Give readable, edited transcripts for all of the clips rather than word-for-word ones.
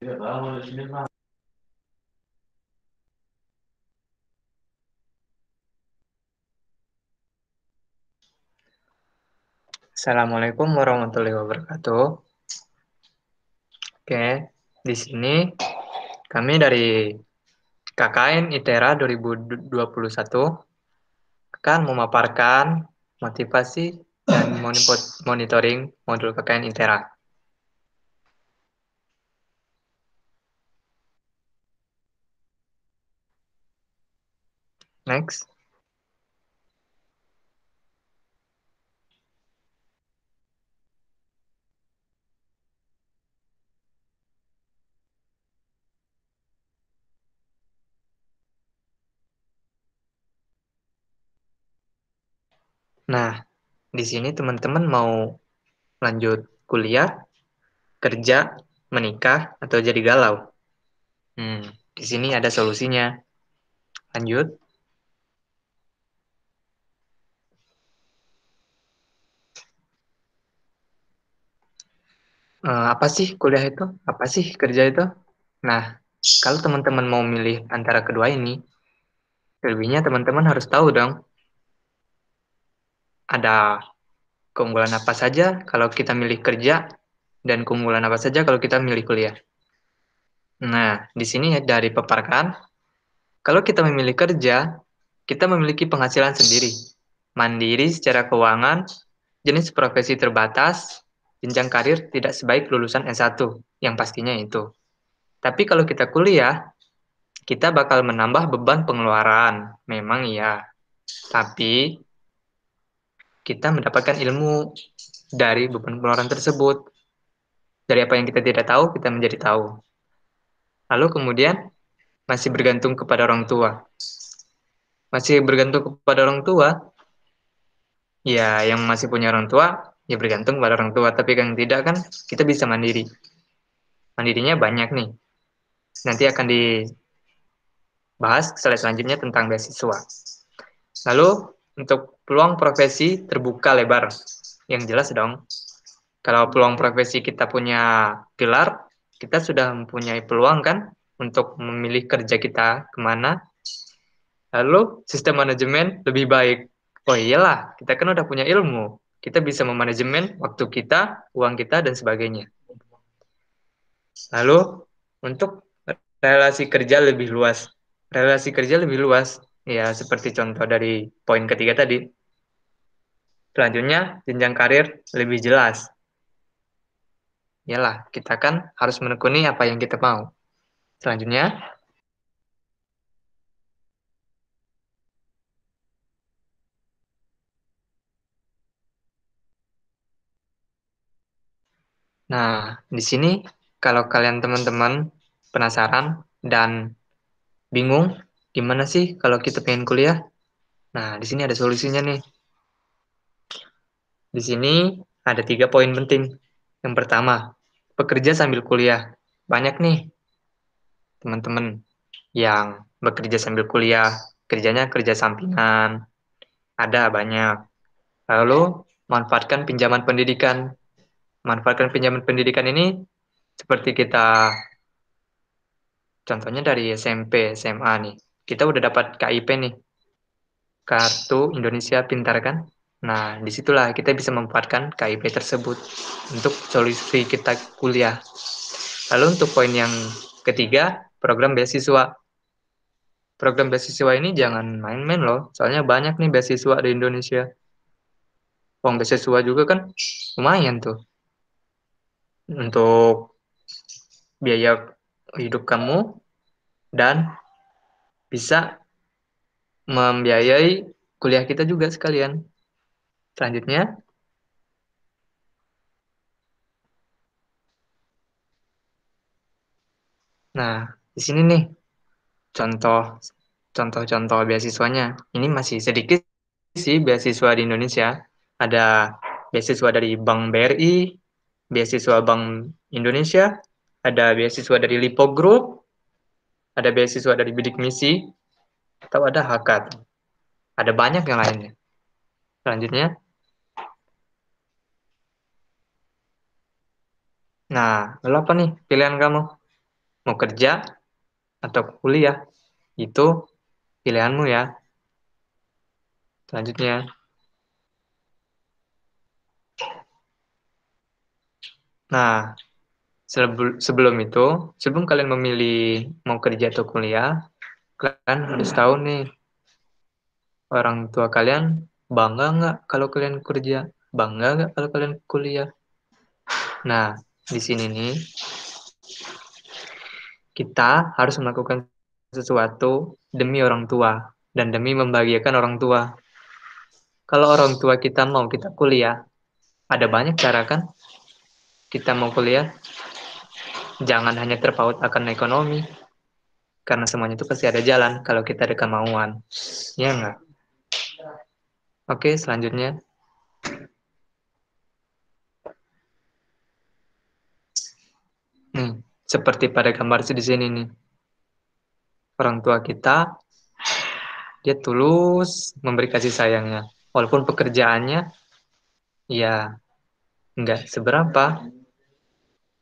Assalamualaikum warahmatullahi wabarakatuh. Oke, di sini kami dari KKN ITERA 2021 akan memaparkan motivasi dan monitoring modul KKN ITERA. Next. Nah, di sini teman-teman mau lanjut kuliah, kerja, menikah, atau jadi galau? Di sini ada solusinya. Lanjut. Apa sih kuliah itu? Apa sih kerja itu? Nah, kalau teman-teman mau milih antara kedua ini, selebihnya teman-teman harus tahu dong, ada keunggulan apa saja kalau kita milih kerja dan keunggulan apa saja kalau kita milih kuliah. Nah, di sini ya dari paparkan, kalau kita memilih kerja, kita memiliki penghasilan sendiri, mandiri secara keuangan, jenis profesi terbatas, jenjang karir tidak sebaik lulusan S1, yang pastinya itu. Tapi kalau kita kuliah, kita bakal menambah beban pengeluaran. Memang iya, tapi kita mendapatkan ilmu dari beban pengeluaran tersebut. Dari apa yang kita tidak tahu, kita menjadi tahu. Lalu kemudian masih bergantung kepada orang tua. Masih bergantung kepada orang tua, ya yang masih punya orang tua, ya bergantung kepada orang tua. Tapi yang tidak kan, kita bisa mandiri. Mandirinya banyak nih. Nanti akan dibahas slide selanjutnya tentang beasiswa. Lalu untuk peluang profesi terbuka lebar. Yang jelas dong, kalau peluang profesi kita punya gelar, kita sudah mempunyai peluang kan untuk memilih kerja kita kemana. Lalu sistem manajemen lebih baik. Oh iyalah, kita kan udah punya ilmu. Kita bisa memanajemen waktu kita, uang kita, dan sebagainya. Lalu untuk relasi kerja lebih luas. Relasi kerja lebih luas, ya seperti contoh dari poin ketiga tadi. Selanjutnya, jenjang karir lebih jelas. Iyalah, kita kan harus menekuni apa yang kita mau. Selanjutnya, nah di sini kalau kalian teman-teman penasaran dan bingung gimana sih kalau kita pengen kuliah, nah di sini ada solusinya nih. Di sini ada 3 poin penting. Yang pertama, bekerja sambil kuliah. Banyak nih teman-teman yang bekerja sambil kuliah, kerjanya kerja sampingan, ada banyak. Lalu, manfaatkan pinjaman pendidikan. Manfaatkan pinjaman pendidikan ini seperti kita, contohnya dari SMP, SMA nih. Kita udah dapat KIP nih, Kartu Indonesia Pintar kan? Nah, disitulah kita bisa memanfaatkan KIP tersebut untuk solusi kita kuliah. Lalu untuk poin yang ketiga, program beasiswa. Program beasiswa ini jangan main-main loh, soalnya banyak nih beasiswa di Indonesia. Uang beasiswa juga kan lumayan tuh untuk biaya hidup kamu dan bisa membiayai kuliah kita juga sekalian. Selanjutnya, nah di sini nih contoh contoh-contoh beasiswanya. Ini masih sedikit sih beasiswa di Indonesia. Ada beasiswa dari Bank BRI, beasiswa Bank Indonesia, ada beasiswa dari Lipo Group, ada beasiswa dari Bidik Misi, atau ada Hakat. Ada banyak yang lainnya. Selanjutnya, nah, lalu apa nih pilihan kamu? mau kerja atau kuliah, itu pilihanmu ya. Selanjutnya, nah sebelum itu, sebelum kalian memilih mau kerja atau kuliah, kalian harus tahu nih, orang tua kalian bangga nggak kalau kalian kerja? Bangga nggak kalau kalian kuliah? Nah, di sini nih, kita harus melakukan sesuatu demi orang tua dan demi membahagiakan orang tua. Kalau orang tua kita mau kita kuliah, ada banyak cara kan kita mau kuliah. Jangan hanya terpaut akan ekonomi, karena semuanya itu pasti ada jalan kalau kita ada kemauan. Ya nggak? Oke, selanjutnya. Nih, seperti pada gambar di sini nih. Orang tua kita, dia tulus memberi kasih sayangnya. Walaupun pekerjaannya, ya nggak seberapa.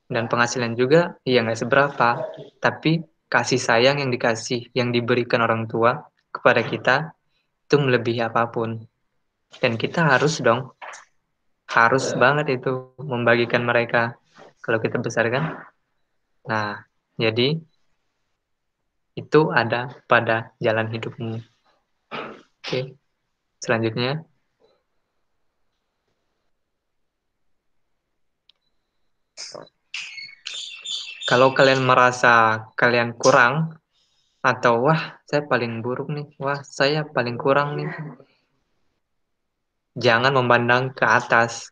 Dan penghasilan juga, ya nggak seberapa. Tapi kasih sayang yang dikasih, yang diberikan orang tua kepada kita, itu melebihi apapun. Dan kita harus dong, harus banget itu membagikan mereka. Kalau kita besar kan. Nah, jadi itu ada pada jalan hidupmu. Oke, selanjutnya. Kalau kalian merasa kalian kurang, atau wah saya paling buruk nih, wah saya paling kurang nih, jangan memandang ke atas,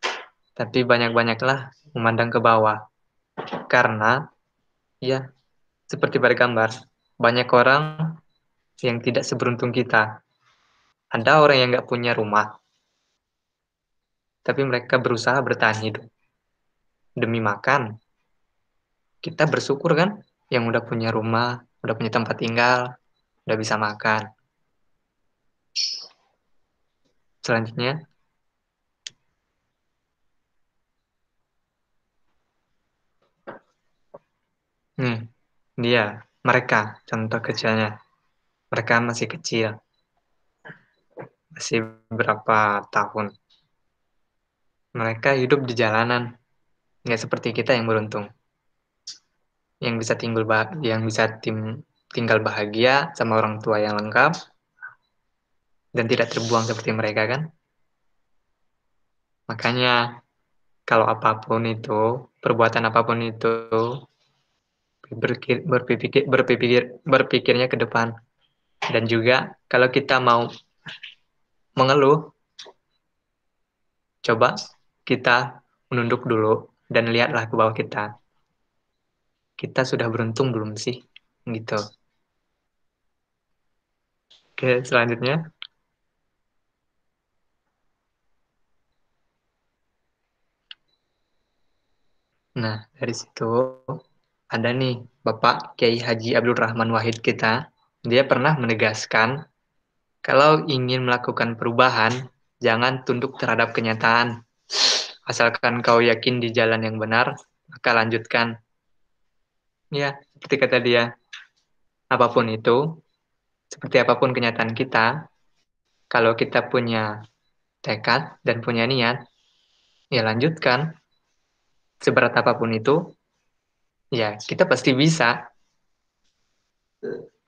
tapi banyak-banyaklah memandang ke bawah. Karena ya seperti pada gambar, banyak orang yang tidak seberuntung kita. Ada orang yang nggak punya rumah, tapi mereka berusaha bertahan hidup demi makan. Kita bersyukur kan yang udah punya rumah, udah punya tempat tinggal, udah bisa makan. Selanjutnya, nih, dia, mereka, contoh kecilnya. Mereka masih kecil, masih berapa tahun. Mereka hidup di jalanan, nggak seperti kita yang beruntung, yang bisa tinggal bahagia sama orang tua yang lengkap dan tidak terbuang seperti mereka kan. Makanya kalau apapun itu, perbuatan apapun itu, berpikirnya ke depan. Dan juga kalau kita mau mengeluh, coba kita menunduk dulu dan lihatlah ke bawah kita. Kita sudah beruntung belum sih? Gitu. Oke, selanjutnya. Nah, dari situ ada nih Bapak Kiai Haji Abdul Rahman Wahid kita. Dia pernah menegaskan, kalau ingin melakukan perubahan, jangan tunduk terhadap kenyataan. Asalkan kau yakin di jalan yang benar, maka lanjutkan. Ya, seperti kata dia, apapun itu, seperti apapun kenyataan kita, kalau kita punya tekad dan punya niat, ya lanjutkan. Seberat apapun itu, ya kita pasti bisa.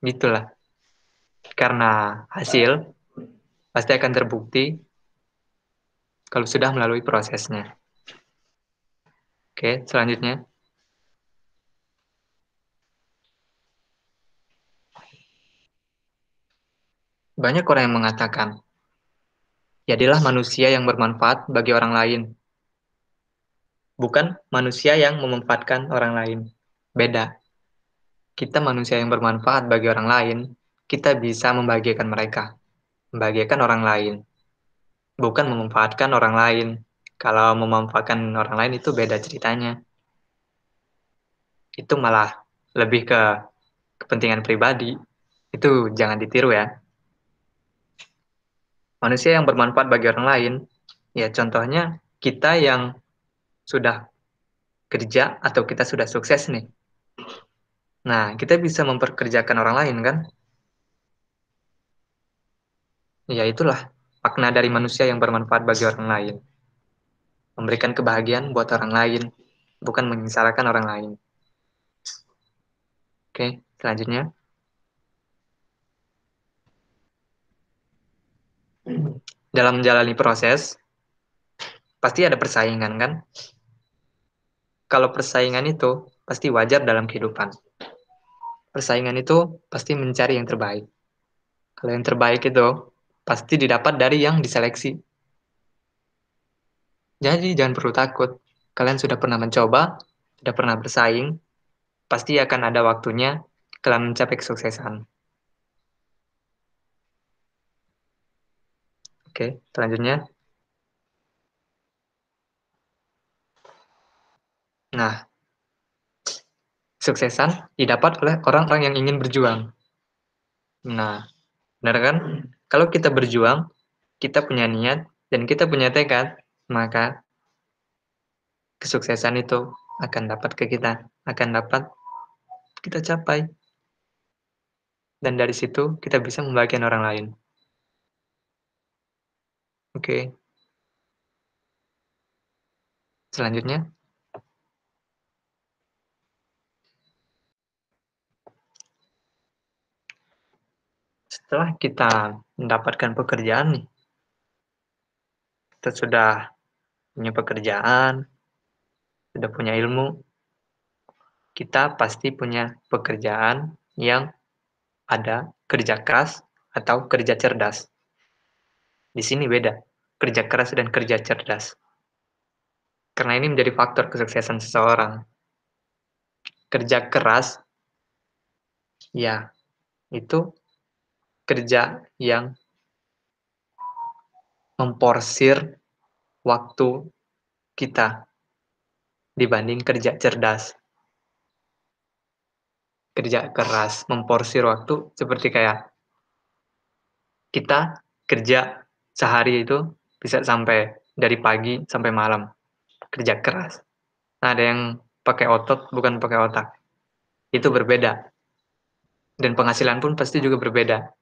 Gitulah. Karena hasil pasti akan terbukti kalau sudah melalui prosesnya. Oke, selanjutnya. Banyak orang yang mengatakan, jadilah manusia yang bermanfaat bagi orang lain, bukan manusia yang memanfaatkan orang lain. Beda. Kita manusia yang bermanfaat bagi orang lain, kita bisa membahagiakan mereka, membahagiakan orang lain, bukan memanfaatkan orang lain. Kalau memanfaatkan orang lain itu beda ceritanya. Itu malah lebih ke kepentingan pribadi. Itu jangan ditiru ya. Manusia yang bermanfaat bagi orang lain, ya contohnya kita yang sudah kerja atau kita sudah sukses nih. Nah, kita bisa memperkerjakan orang lain kan? Ya itulah makna dari manusia yang bermanfaat bagi orang lain. Memberikan kebahagiaan buat orang lain, bukan menyengsarakan orang lain. Oke, selanjutnya. Dalam menjalani proses, pasti ada persaingan kan? Kalau persaingan itu pasti wajar dalam kehidupan. Persaingan itu pasti mencari yang terbaik. Kalau yang terbaik itu pasti didapat dari yang diseleksi. Jadi jangan perlu takut. Kalian sudah pernah mencoba, sudah pernah bersaing, pasti akan ada waktunya kalian mencapai kesuksesan. Oke, selanjutnya. Nah, suksesan didapat oleh orang-orang yang ingin berjuang. Nah, benar kan? Kalau kita berjuang, kita punya niat, dan kita punya tekad, maka kesuksesan itu akan dapat ke kita, akan dapat kita capai. Dan dari situ kita bisa membagikan orang lain. Oke, selanjutnya. Setelah kita mendapatkan pekerjaan nih, kita sudah punya pekerjaan, sudah punya ilmu, kita pasti punya pekerjaan yang ada kerja keras atau kerja cerdas. Di sini beda, kerja keras dan kerja cerdas. Karena ini menjadi faktor kesuksesan seseorang. Kerja keras, ya, itu kerja yang memporsir waktu kita dibanding kerja cerdas. Kerja keras memporsir waktu seperti kayak kita kerja sehari itu bisa sampai dari pagi sampai malam, kerja keras. Nah, ada yang pakai otot bukan pakai otak. Itu berbeda dan penghasilan pun pasti juga berbeda.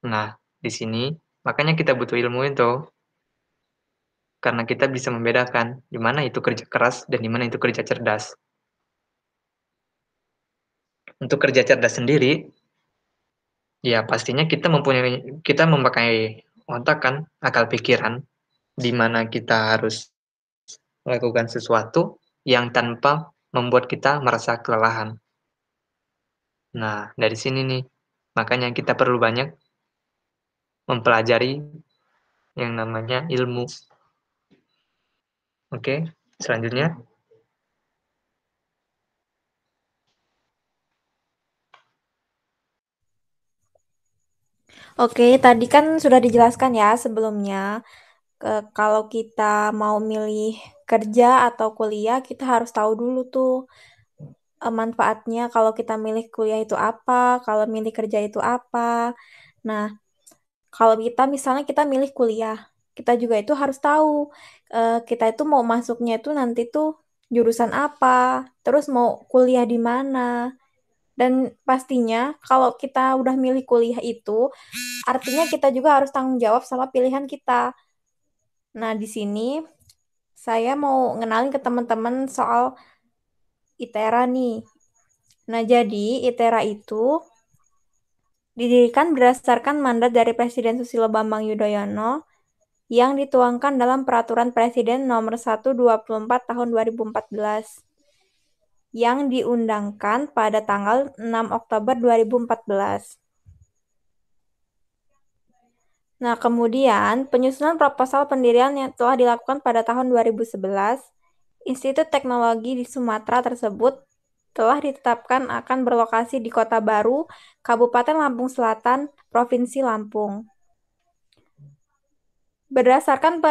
Nah, di sini makanya kita butuh ilmu itu karena kita bisa membedakan di mana itu kerja keras dan di mana itu kerja cerdas. Untuk kerja cerdas sendiri, ya pastinya kita memakai otak kan, akal pikiran di mana kita harus melakukan sesuatu yang tanpa membuat kita merasa kelelahan. Nah, dari sini nih, makanya kita perlu banyak mempelajari yang namanya ilmu. Oke, selanjutnya. Oke, tadi kan sudah dijelaskan ya sebelumnya, kalau kita mau milih kerja atau kuliah, kita harus tahu dulu tuh manfaatnya kalau kita milih kuliah itu apa, kalau milih kerja itu apa. Nah, kalau kita misalnya kita milih kuliah, kita juga itu harus tahu kita itu mau masuknya itu nanti tuh jurusan apa, terus mau kuliah di mana. Dan pastinya kalau kita udah milih kuliah itu, artinya kita juga harus tanggung jawab sama pilihan kita. Nah, di sini saya mau ngenalin ke teman-teman soal ITERA nih. Nah, jadi ITERA itu didirikan berdasarkan mandat dari Presiden Susilo Bambang Yudhoyono yang dituangkan dalam Peraturan Presiden Nomor 124 Tahun 2014 yang diundangkan pada tanggal 6 Oktober 2014. Nah, kemudian penyusunan proposal pendirian yang telah dilakukan pada tahun 2011, Institut Teknologi di Sumatera tersebut telah ditetapkan akan berlokasi di Kota Baru, Kabupaten Lampung Selatan, Provinsi Lampung. Berdasarkan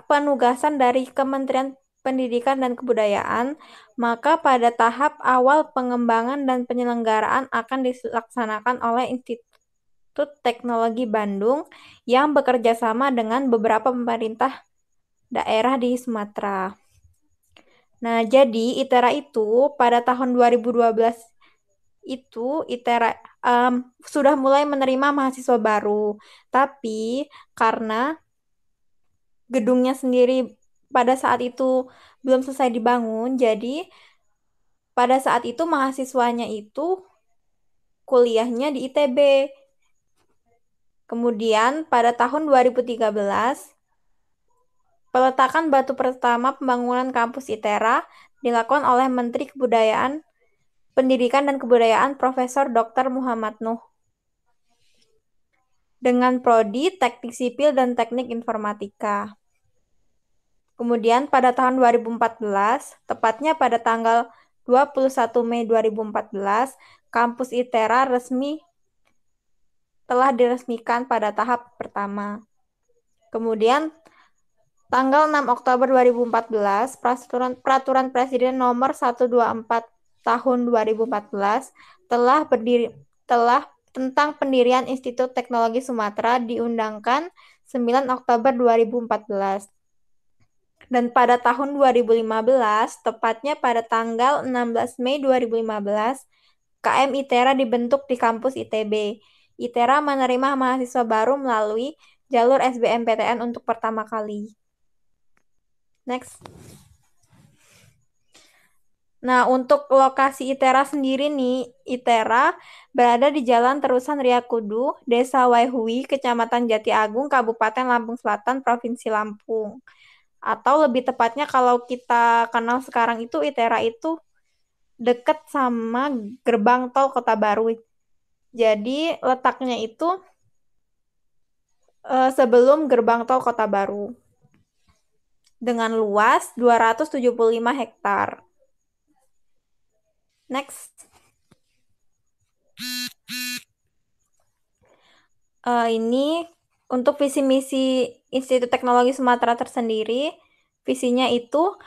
penugasan dari Kementerian Pendidikan dan Kebudayaan, maka pada tahap awal pengembangan dan penyelenggaraan akan dilaksanakan oleh Institut Teknologi Bandung yang bekerja sama dengan beberapa pemerintah daerah di Sumatera. Nah, jadi ITERA itu pada tahun 2012 itu ITERA sudah mulai menerima mahasiswa baru. Tapi karena gedungnya sendiri pada saat itu belum selesai dibangun, jadi pada saat itu mahasiswanya itu kuliahnya di ITB. Kemudian pada tahun 2013, peletakan batu pertama pembangunan kampus ITERA dilakukan oleh Menteri Pendidikan dan Kebudayaan Profesor Dr. Muhammad Nuh dengan prodi Teknik Sipil dan Teknik Informatika. Kemudian pada tahun 2014, tepatnya pada tanggal 21 Mei 2014, kampus ITERA telah diresmikan pada tahap pertama. Kemudian tanggal 6 Oktober 2014, Peraturan Presiden Nomor 124 Tahun 2014 telah tentang pendirian Institut Teknologi Sumatera diundangkan 9 Oktober 2014. Dan pada tahun 2015, tepatnya pada tanggal 16 Mei 2015, KM ITERA dibentuk di kampus ITB. ITERA menerima mahasiswa baru melalui jalur SBMPTN untuk pertama kali. Next. Nah, untuk lokasi ITERA sendiri nih, ITERA berada di Jalan Terusan Riyakudu, Desa Waihui, Kecamatan Jati Agung, Kabupaten Lampung Selatan, Provinsi Lampung. Atau lebih tepatnya kalau kita kenal sekarang itu ITERA itu deket sama gerbang tol Kota Baru. Jadi letaknya itu sebelum gerbang tol Kota Baru dengan luas 275 hektar. Next. Ini untuk visi misi Institut Teknologi Sumatera tersendiri, visinya itu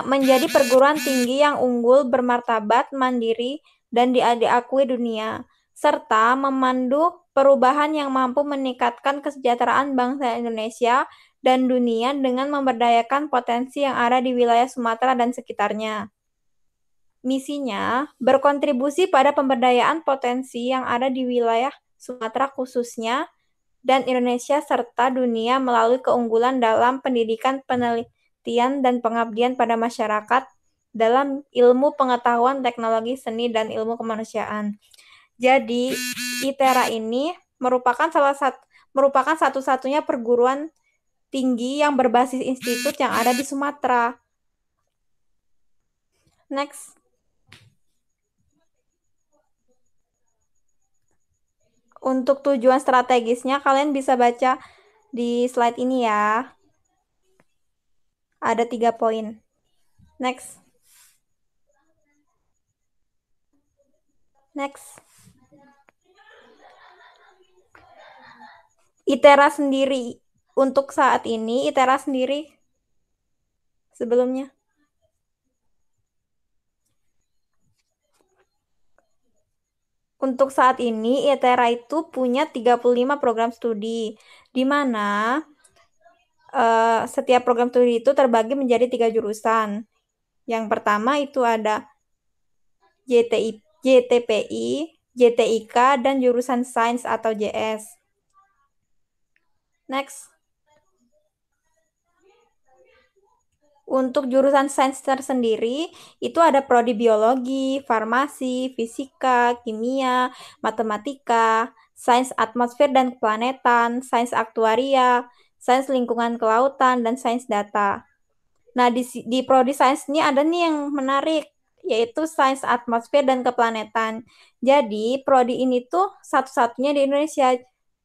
menjadi perguruan tinggi yang unggul, bermartabat, mandiri, dan diakui dunia, serta memandu perubahan yang mampu meningkatkan kesejahteraan bangsa Indonesia dan dunia dengan memberdayakan potensi yang ada di wilayah Sumatera dan sekitarnya. Misinya berkontribusi pada pemberdayaan potensi yang ada di wilayah Sumatera khususnya dan Indonesia serta dunia melalui keunggulan dalam pendidikan, penelitian, dan pengabdian pada masyarakat dalam ilmu pengetahuan, teknologi, seni, dan ilmu kemanusiaan. Jadi, ITERA ini merupakan satu-satunya perguruan tinggi yang berbasis institut yang ada di Sumatera. Next. Untuk tujuan strategisnya, kalian bisa baca di slide ini ya. Ada 3 poin. Next. Next. ITERA sendiri. Untuk saat ini, ITERA sendiri sebelumnya. Untuk saat ini, ITERA itu punya 35 program studi, di mana setiap program studi itu terbagi menjadi 3 jurusan. Yang pertama itu ada JTPI, JTIK, dan jurusan Sains atau JS. Next. Untuk jurusan sains tersendiri, itu ada prodi biologi, farmasi, fisika, kimia, matematika, sains atmosfer dan keplanetan, sains aktuaria, sains lingkungan kelautan, dan sains data. Nah, di prodi sains ini ada nih yang menarik, yaitu sains atmosfer dan keplanetan. Jadi, prodi ini tuh satu-satunya di Indonesia.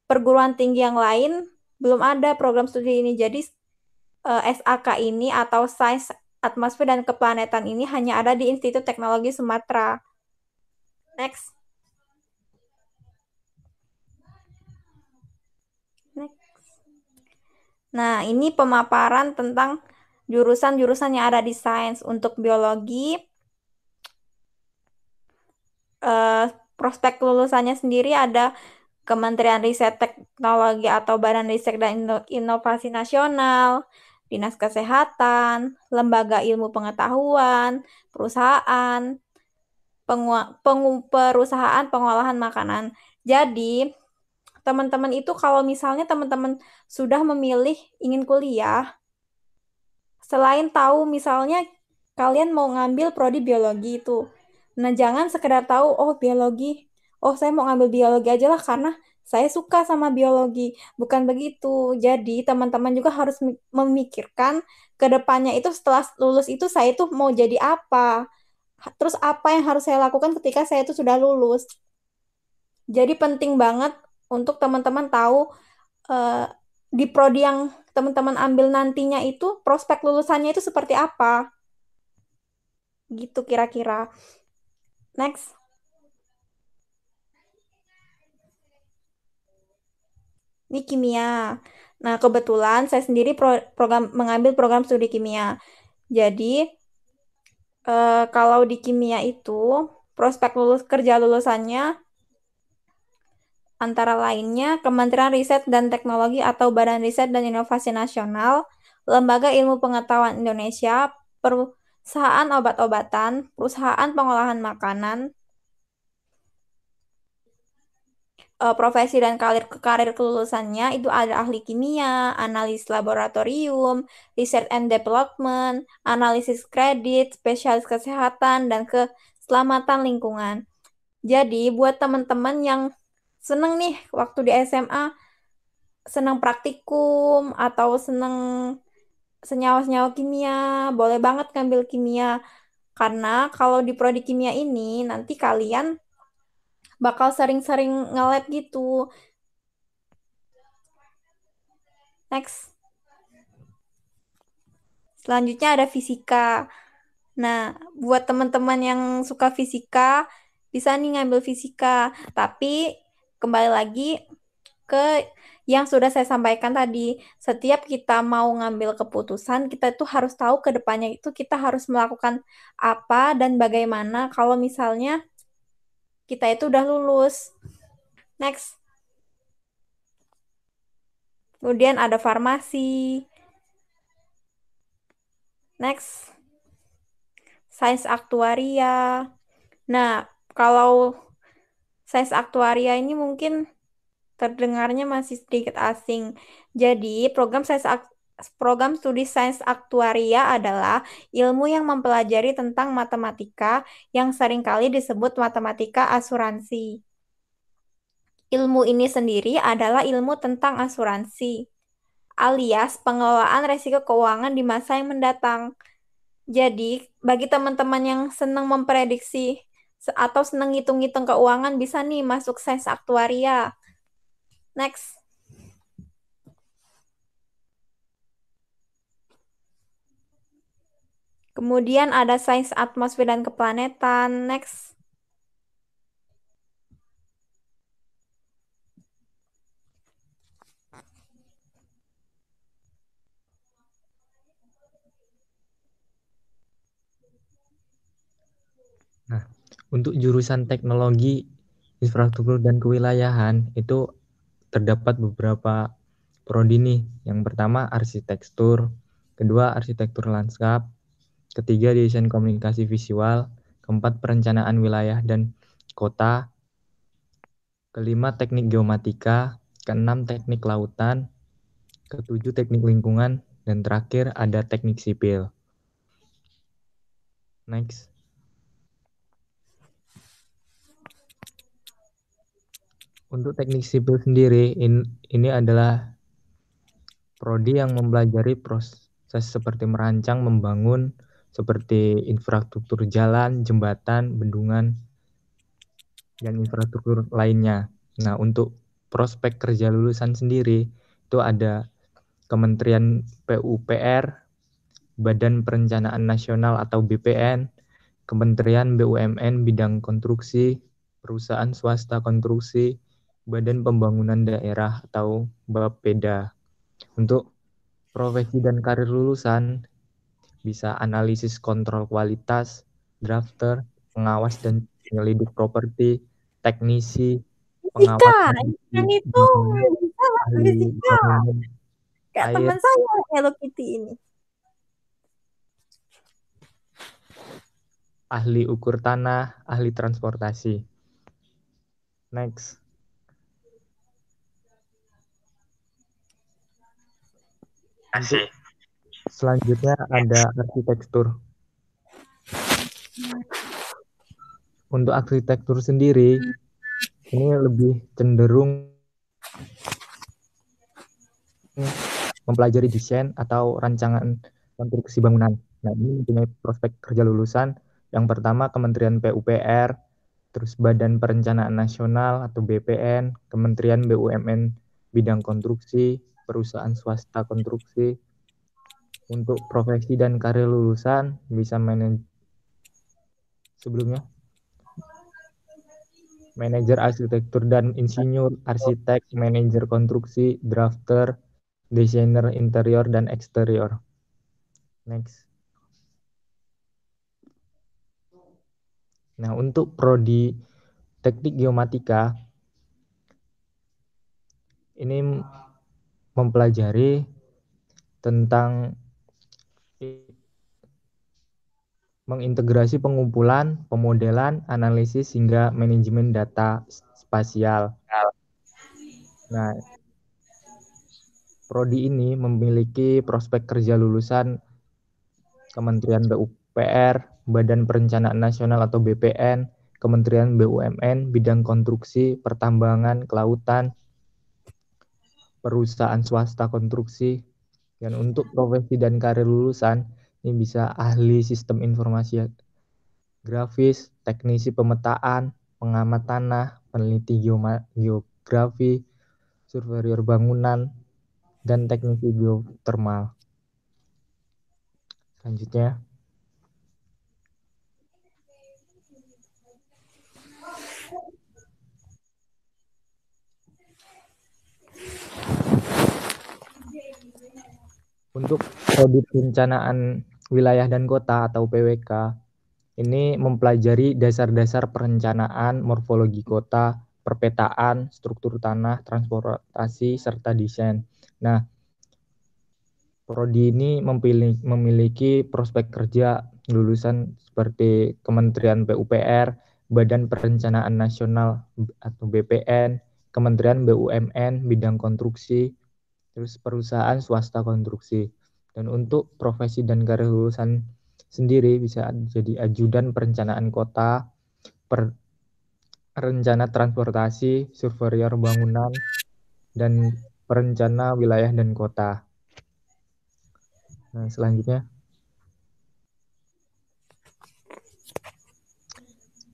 Perguruan tinggi yang lain belum ada program studi ini. Jadi, SAK ini atau Sains Atmosfer dan Keplanetan ini hanya ada di Institut Teknologi Sumatera. Next. Next. Nah, ini pemaparan tentang jurusan-jurusan yang ada di sains. Untuk biologi, prospek lulusannya sendiri ada Kementerian Riset Teknologi atau Badan Riset dan Inovasi Nasional, dinas kesehatan, lembaga ilmu pengetahuan, perusahaan, perusahaan pengolahan makanan. Jadi, teman-teman itu kalau misalnya teman-teman sudah memilih ingin kuliah, selain tahu misalnya kalian mau ngambil prodi biologi itu. Nah, jangan sekedar tahu, oh biologi, oh saya mau ngambil biologi aja lah karena saya suka sama biologi. Bukan begitu. Jadi, teman-teman juga harus memikirkan ke depannya itu setelah lulus itu saya itu mau jadi apa. Terus apa yang harus saya lakukan ketika saya itu sudah lulus. Jadi penting banget untuk teman-teman tahu eh, di prodi yang teman-teman ambil nantinya itu prospek lulusannya itu seperti apa. Gitu kira-kira. Next. Ini kimia. Nah, kebetulan saya sendiri mengambil program studi kimia. Jadi, kalau di kimia itu prospek kerja lulusannya antara lainnya Kementerian Riset dan Teknologi atau Badan Riset dan Inovasi Nasional, Lembaga Ilmu Pengetahuan Indonesia, perusahaan obat-obatan, perusahaan pengolahan makanan, profesi dan karir kelulusannya itu ada ahli kimia, analis laboratorium, research and development, analisis kredit, spesialis kesehatan, dan keselamatan lingkungan. Jadi, buat teman-teman yang seneng nih waktu di SMA, senang praktikum atau senang senyawa-senyawa kimia, boleh banget ngambil kimia. Karena kalau di prodi kimia ini, nanti kalian bakal sering-sering nge-lab gitu. Next. Selanjutnya ada fisika. Nah, buat teman-teman yang suka fisika, bisa nih ngambil fisika. Tapi kembali lagi ke yang sudah saya sampaikan tadi, setiap kita mau ngambil keputusan, kita itu harus tahu ke depannya itu kita harus melakukan apa dan bagaimana kalau misalnya kita itu udah lulus. Next. Kemudian ada farmasi. Next. Sains aktuaria. Nah, kalau sains aktuaria ini mungkin terdengarnya masih sedikit asing. Jadi, program studi sains aktuaria adalah ilmu yang mempelajari tentang matematika yang seringkali disebut matematika asuransi. Ilmu ini sendiri adalah ilmu tentang asuransi, alias pengelolaan risiko keuangan di masa yang mendatang. Jadi, bagi teman-teman yang senang memprediksi atau senang ngitung-ngitung keuangan, bisa nih masuk sains aktuaria. Next. Kemudian ada sains atmosfer dan keplanetan. Next. Nah, untuk jurusan teknologi, infrastruktur, dan kewilayahan itu terdapat beberapa prodi nih. Yang pertama arsitektur, kedua arsitektur lanskap, ketiga desain komunikasi visual, keempat perencanaan wilayah dan kota, kelima teknik geomatika, keenam teknik lautan, ketujuh teknik lingkungan, dan terakhir ada teknik sipil. Next. Untuk teknik sipil sendiri, ini adalah prodi yang mempelajari proses seperti merancang, membangun, seperti infrastruktur jalan, jembatan, bendungan, dan infrastruktur lainnya. Nah, untuk prospek kerja lulusan sendiri, itu ada Kementerian PUPR, Badan Perencanaan Nasional atau BPN, Kementerian BUMN bidang konstruksi, perusahaan swasta konstruksi, Badan Pembangunan Daerah atau Bapeda. Untuk profesi dan karir lulusan bisa analisis kontrol kualitas, drafter, pengawas dan penyelidik properti, teknisi, Fisika, pengawas yang kondisi itu bangunan, bisa nggak ahli fisika? bangunan Kayak air. teman saya Hello Kitty ini. ahli ukur tanah, ahli transportasi. Next. Untuk selanjutnya ada arsitektur. Untuk arsitektur sendiri, ini lebih cenderung mempelajari desain atau rancangan konstruksi bangunan. Nah, ini mempunyai prospek kerja lulusan. Yang pertama Kementerian PUPR, terus Badan Perencanaan Nasional atau BPN, Kementerian BUMN bidang konstruksi, perusahaan swasta konstruksi. Untuk profesi dan karir lulusan bisa sebelumnya manajer arsitektur dan insinyur, arsitek, manajer konstruksi, drafter, desainer interior dan eksterior. Next. Nah, untuk prodi teknik geomatika ini mempelajari tentang mengintegrasi pengumpulan, pemodelan, analisis hingga manajemen data spasial. Nah, prodi ini memiliki prospek kerja lulusan Kementerian PUPR, Badan Perencanaan Nasional atau BPN, Kementerian BUMN, bidang konstruksi, pertambangan, kelautan, perusahaan swasta konstruksi. Dan untuk profesi dan karir lulusan, ini bisa ahli sistem informasi grafis, teknisi pemetaan, pengamat tanah, peneliti geografi, surveyor bangunan, dan teknisi geotermal. Selanjutnya, untuk prodi perencanaan wilayah dan kota atau PWK, ini mempelajari dasar-dasar perencanaan, morfologi kota, perpetaan, struktur tanah, transportasi, serta desain. Nah, prodi ini memiliki prospek kerja lulusan seperti Kementerian PUPR, Badan Perencanaan Nasional atau BPN, Kementerian BUMN, bidang konstruksi, terus perusahaan swasta konstruksi. Dan untuk profesi dan karir lulusan sendiri bisa jadi ajudan perencanaan kota, perencana transportasi, surveyor bangunan, dan perencana wilayah dan kota. Nah, selanjutnya.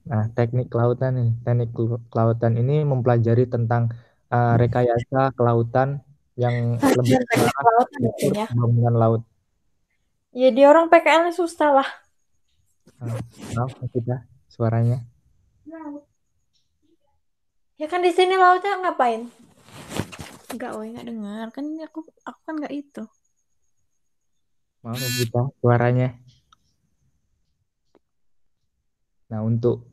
Nah, teknik kelautan nih. Teknik kelautan ini mempelajari tentang rekayasa kelautan yang lebih teknik kelautan ya. bangunan laut. Jadi orang PKN susah lah. Maaf kita suaranya. Ya kan di sini lautnya ngapain? Enggak, enggak dengar. Kan aku kan enggak itu. Maaf kita suaranya. Nah, untuk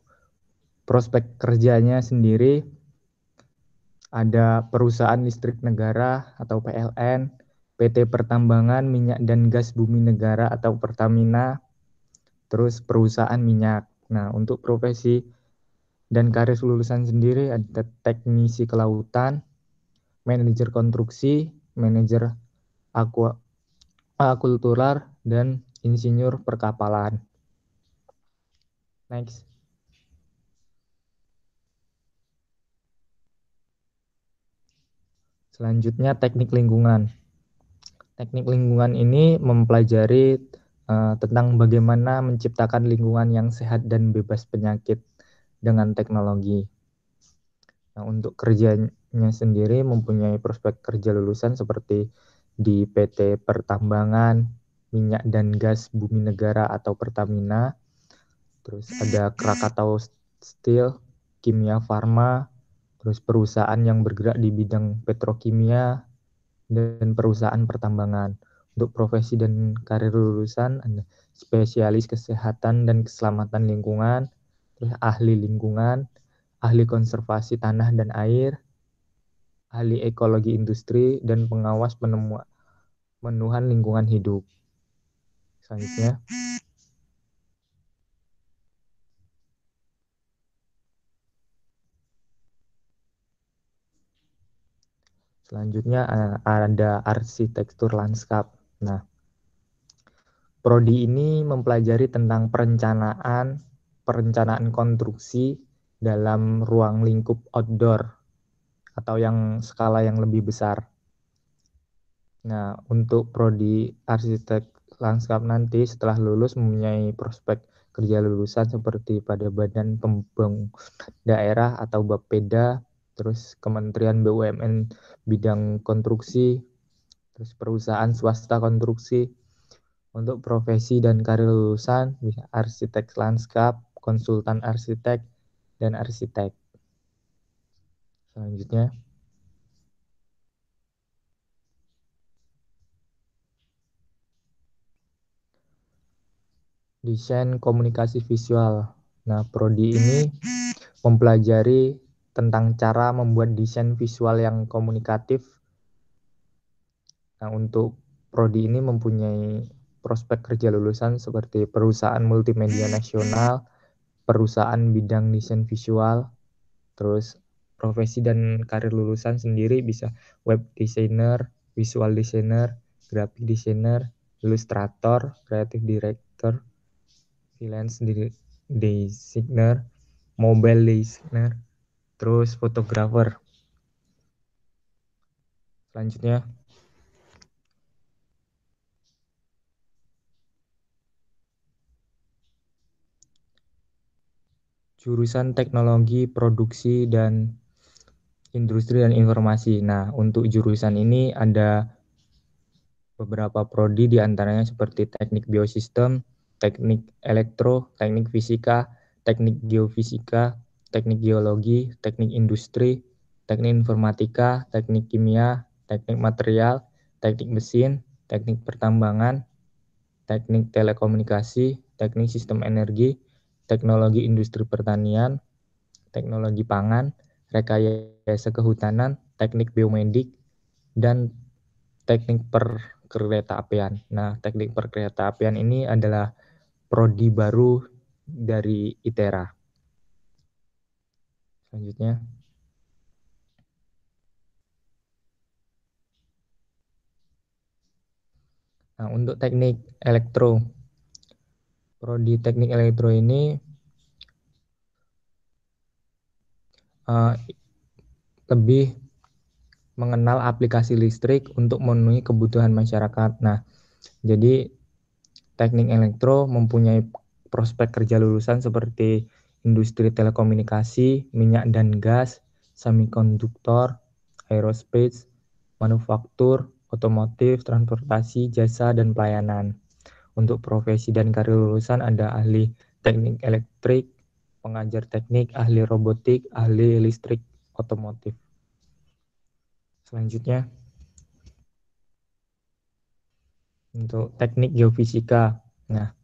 prospek kerjanya sendiri ada perusahaan listrik negara atau PLN, PT Pertambangan Minyak dan Gas Bumi Negara atau Pertamina, terus perusahaan minyak. Nah, untuk profesi dan karir lulusan sendiri ada teknisi kelautan, manajer konstruksi, manajer akukultural, dan insinyur perkapalan. Next. Selanjutnya teknik lingkungan. Teknik lingkungan ini mempelajari tentang bagaimana menciptakan lingkungan yang sehat dan bebas penyakit dengan teknologi. Nah, untuk kerjanya sendiri mempunyai prospek kerja lulusan seperti di PT Pertambangan, Minyak dan Gas Bumi Negara atau Pertamina, terus ada Krakatau Steel, Kimia Farma, terus perusahaan yang bergerak di bidang petrokimia, dan perusahaan pertambangan. Untuk profesi dan karir lulusan ada spesialis kesehatan dan keselamatan lingkungan, terus ahli lingkungan, ahli konservasi tanah dan air, ahli ekologi industri, dan pengawas pemenuhan lingkungan hidup. Selanjutnya, Selanjutnya ada arsitektur lanskap. Nah, prodi ini mempelajari tentang perencanaan konstruksi dalam ruang lingkup outdoor atau yang skala yang lebih besar. Nah, untuk prodi arsitek lanskap nanti setelah lulus mempunyai prospek kerja lulusan seperti pada Badan Pembangunan Daerah atau Bapeda, terus Kementerian BUMN bidang konstruksi, terus perusahaan swasta konstruksi. Untuk profesi dan karir lulusan bisa arsitek lanskap, konsultan arsitek, dan arsitek. Selanjutnya, desain komunikasi visual. Nah, prodi ini mempelajari tentang cara membuat desain visual yang komunikatif. Nah, untuk prodi ini mempunyai prospek kerja lulusan seperti perusahaan multimedia nasional, perusahaan bidang desain visual, terus profesi dan karir lulusan sendiri bisa web designer, visual designer, graphic designer, ilustrator, creative director, freelance designer, mobile designer, terus fotografer. Selanjutnya, jurusan teknologi produksi dan industri dan informasi. Nah, untuk jurusan ini ada beberapa prodi diantaranya seperti teknik biosistem, teknik elektro, teknik fisika, teknik geofisika, teknik geologi, teknik industri, teknik informatika, teknik kimia, teknik material, teknik mesin, teknik pertambangan, teknik telekomunikasi, teknik sistem energi, teknologi industri pertanian, teknologi pangan, rekayasa kehutanan, teknik biomedik, dan teknik perkeretaapian. Nah, teknik perkeretaapian ini adalah prodi baru dari ITERA. Selanjutnya, nah untuk teknik elektro, prodi teknik elektro ini lebih mengenal aplikasi listrik untuk memenuhi kebutuhan masyarakat. Nah, jadi teknik elektro mempunyai prospek kerja lulusan seperti industri telekomunikasi, minyak dan gas, semikonduktor, aerospace, manufaktur, otomotif, transportasi, jasa, dan pelayanan. Untuk profesi dan karir lulusan ada ahli teknik elektrik, pengajar teknik, ahli robotik, ahli listrik, otomotif. Selanjutnya, untuk teknik geofisika. Nah,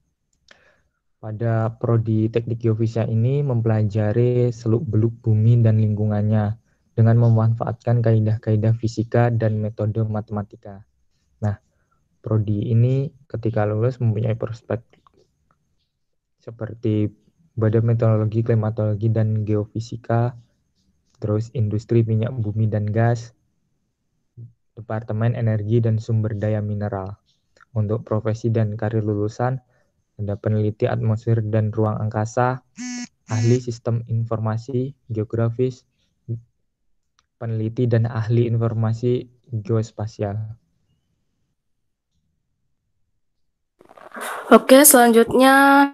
pada prodi teknik geofisika ini mempelajari seluk-beluk bumi dan lingkungannya dengan memanfaatkan kaidah-kaidah fisika dan metode matematika. Nah, prodi ini ketika lulus mempunyai prospek seperti Badan Meteorologi, Klimatologi, dan Geofisika, terus industri minyak bumi dan gas, Departemen Energi dan Sumber Daya Mineral. Untuk profesi dan karir lulusan, ada peneliti atmosfer dan ruang angkasa, ahli sistem informasi geografis, peneliti dan ahli informasi geospasial. Oke, selanjutnya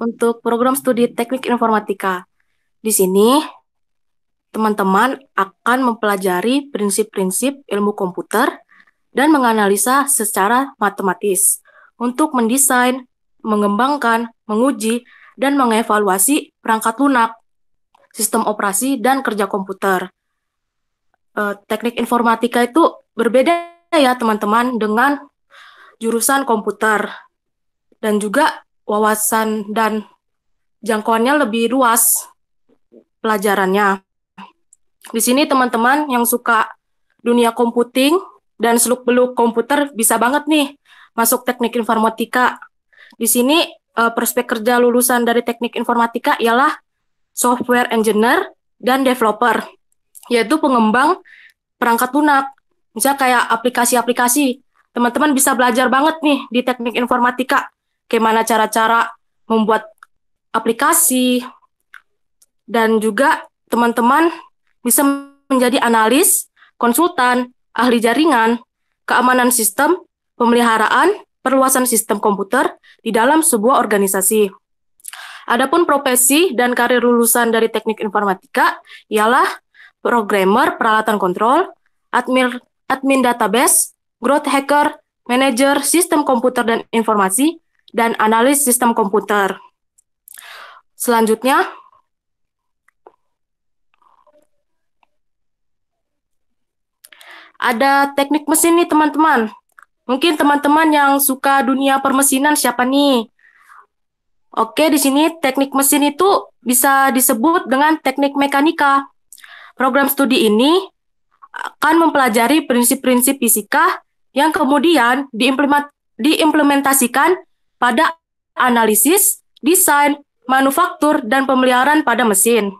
untuk program studi teknik informatika. Di sini, teman-teman akan mempelajari prinsip-prinsip ilmu komputer dan menganalisa secara matematis untuk mendesain, mengembangkan, menguji, dan mengevaluasi perangkat lunak, sistem operasi, dan kerja komputer. Teknik informatika itu berbeda ya teman-teman dengan jurusan komputer, dan juga wawasan dan jangkauannya lebih luas pelajarannya. Di sini teman-teman yang suka dunia computing dan seluk-beluk komputer bisa banget nih masuk teknik informatika. Di sini prospek kerja lulusan dari teknik informatika ialah software engineer dan developer, yaitu pengembang perangkat lunak Misalnya kayak aplikasi-aplikasi. Teman-teman bisa belajar banget nih di teknik informatika. Gimana cara-cara membuat aplikasi. Dan juga teman-teman bisa menjadi analis, konsultan, ahli jaringan, keamanan sistem, pemeliharaan, perluasan sistem komputer di dalam sebuah organisasi. Adapun profesi dan karir lulusan dari teknik informatika ialah programmer peralatan kontrol, admin database, growth hacker, manajer sistem komputer dan informasi, dan analis sistem komputer. Selanjutnya, ada teknik mesin nih teman-teman. Mungkin teman-teman yang suka dunia permesinan siapa nih? Oke, di sini teknik mesin itu bisa disebut dengan teknik mekanika. Program studi ini akan mempelajari prinsip-prinsip fisika yang kemudian diimplementasikan pada analisis, desain, manufaktur, dan pemeliharaan pada mesin.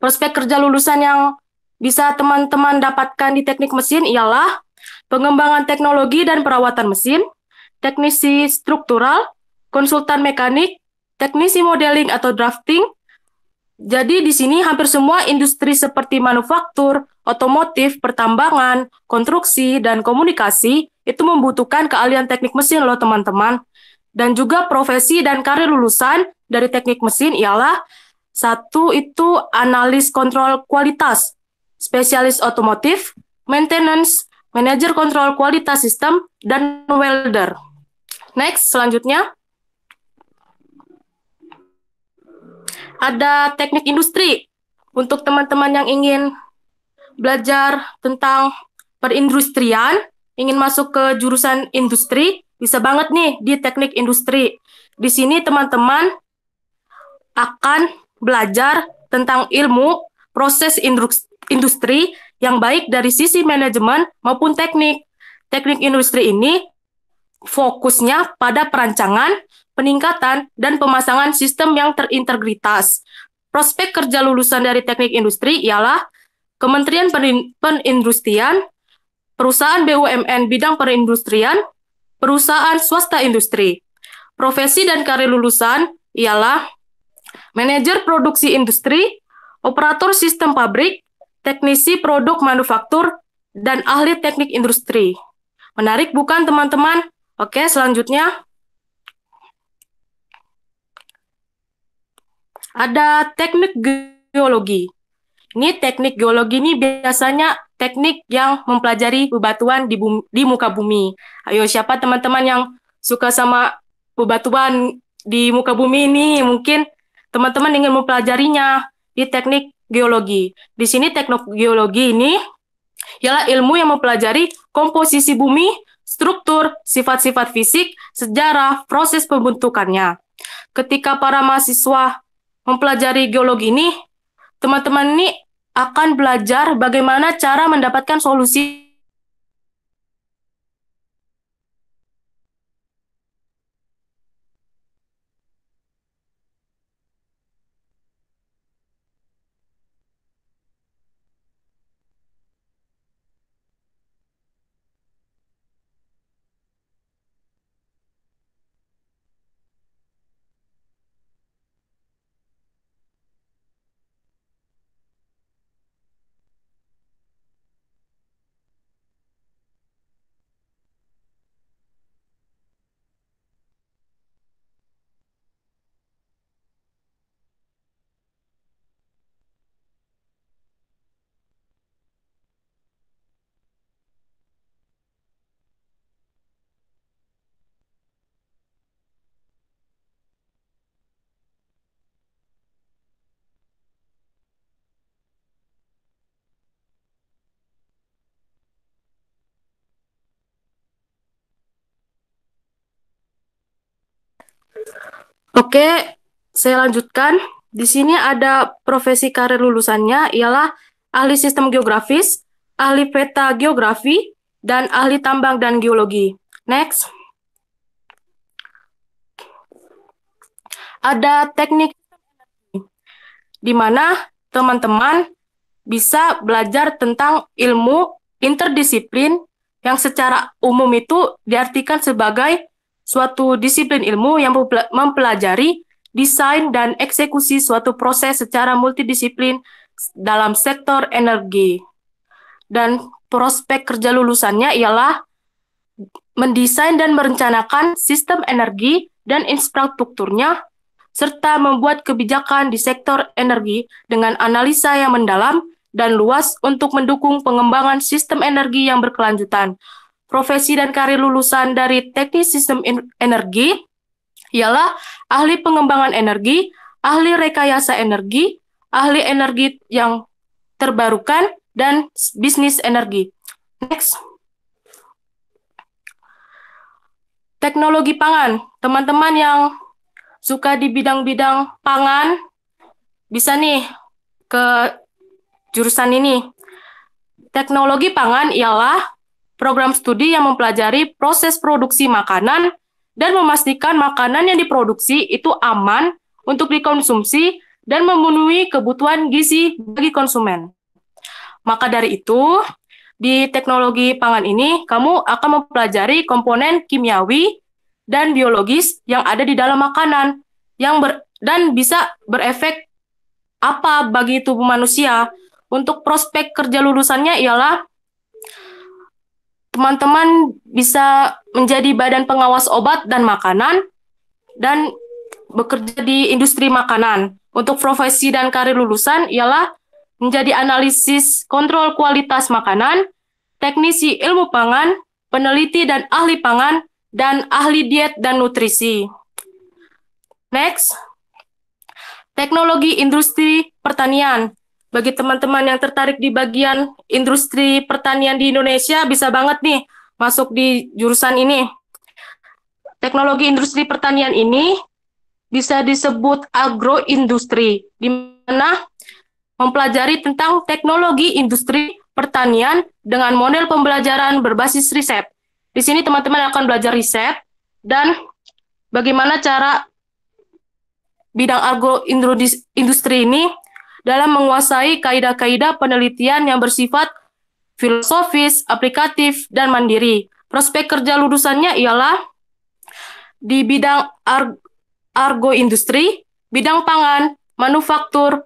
Prospek kerja lulusan yang bisa teman-teman dapatkan di teknik mesin ialah pengembangan teknologi dan perawatan mesin, teknisi struktural, konsultan mekanik, teknisi modeling atau drafting. Jadi di sini hampir semua industri seperti manufaktur, otomotif, pertambangan, konstruksi, dan komunikasi itu membutuhkan keahlian teknik mesin loh teman-teman. Dan juga profesi dan karir lulusan dari teknik mesin ialah satu itu analis kontrol kualitas, spesialis otomotif, maintenance, manajer kontrol kualitas sistem, dan welder. Next, selanjutnya. Ada teknik industri. Untuk teman-teman yang ingin belajar tentang perindustrian, ingin masuk ke jurusan industri, bisa banget nih di teknik industri. Di sini teman-teman akan belajar tentang ilmu proses industri yang baik dari sisi manajemen maupun teknik. Teknik industri ini fokusnya pada perancangan, peningkatan, dan pemasangan sistem yang terintegritas. Prospek kerja lulusan dari teknik industri ialah Kementerian Perindustrian, perusahaan BUMN bidang perindustrian, perusahaan swasta industri. Profesi dan karir lulusan ialah manajer produksi industri, operator sistem pabrik, teknisi produk manufaktur, dan ahli teknik industri. Menarik bukan teman-teman? Oke, selanjutnya. Ada teknik geologi. Ini teknik geologi ini biasanya teknik yang mempelajari bebatuan di muka bumi. Ayo, siapa teman-teman yang suka sama bebatuan di muka bumi ini? Mungkin teman-teman ingin mempelajarinya di teknik geologi. Di sini teknik geologi ini ialah ilmu yang mempelajari komposisi bumi, struktur, sifat-sifat fisik, sejarah, proses pembentukannya. Ketika para mahasiswa mempelajari geologi ini, teman-teman ini akan belajar bagaimana cara mendapatkan solusi Oke, saya lanjutkan. Di sini ada profesi karir lulusannya ialah ahli sistem geografis, ahli peta geografi, dan ahli tambang dan geologi. Next. Ada teknik di mana teman-teman bisa belajar tentang ilmu interdisiplin yang secara umum itu diartikan sebagai suatu disiplin ilmu yang mempelajari desain dan eksekusi suatu proses secara multidisiplin dalam sektor energi. Dan prospek kerja lulusannya ialah mendesain dan merencanakan sistem energi dan infrastrukturnya, serta membuat kebijakan di sektor energi dengan analisa yang mendalam dan luas untuk mendukung pengembangan sistem energi yang berkelanjutan. Profesi dan karir lulusan dari teknik sistem energi ialah ahli pengembangan energi, ahli rekayasa energi, ahli energi yang terbarukan, dan bisnis energi. Next. Teknologi pangan. Teman-teman yang suka di bidang-bidang pangan, bisa nih ke jurusan ini. Teknologi pangan ialah program studi yang mempelajari proses produksi makanan dan memastikan makanan yang diproduksi itu aman untuk dikonsumsi dan memenuhi kebutuhan gizi bagi konsumen. Maka dari itu, di teknologi pangan ini, kamu akan mempelajari komponen kimiawi dan biologis yang ada di dalam makanan dan bisa berefek apa bagi tubuh manusia. Untuk prospek kerja lulusannya ialah teman-teman bisa menjadi badan pengawas obat dan makanan dan bekerja di industri makanan. Untuk profesi dan karir lulusan ialah menjadi analisis kontrol kualitas makanan, teknisi ilmu pangan, peneliti dan ahli pangan, dan ahli diet dan nutrisi. Next, teknologi industri pertanian. Bagi teman-teman yang tertarik di bagian industri pertanian di Indonesia, bisa banget nih masuk di jurusan ini. Teknologi industri pertanian ini bisa disebut agroindustri, di mana mempelajari tentang teknologi industri pertanian dengan model pembelajaran berbasis riset. Di sini teman-teman akan belajar riset dan bagaimana cara bidang agroindustri ini dalam menguasai kaidah-kaidah penelitian yang bersifat filosofis, aplikatif, dan mandiri. Prospek kerja lulusannya ialah di bidang agroindustri, bidang pangan, manufaktur,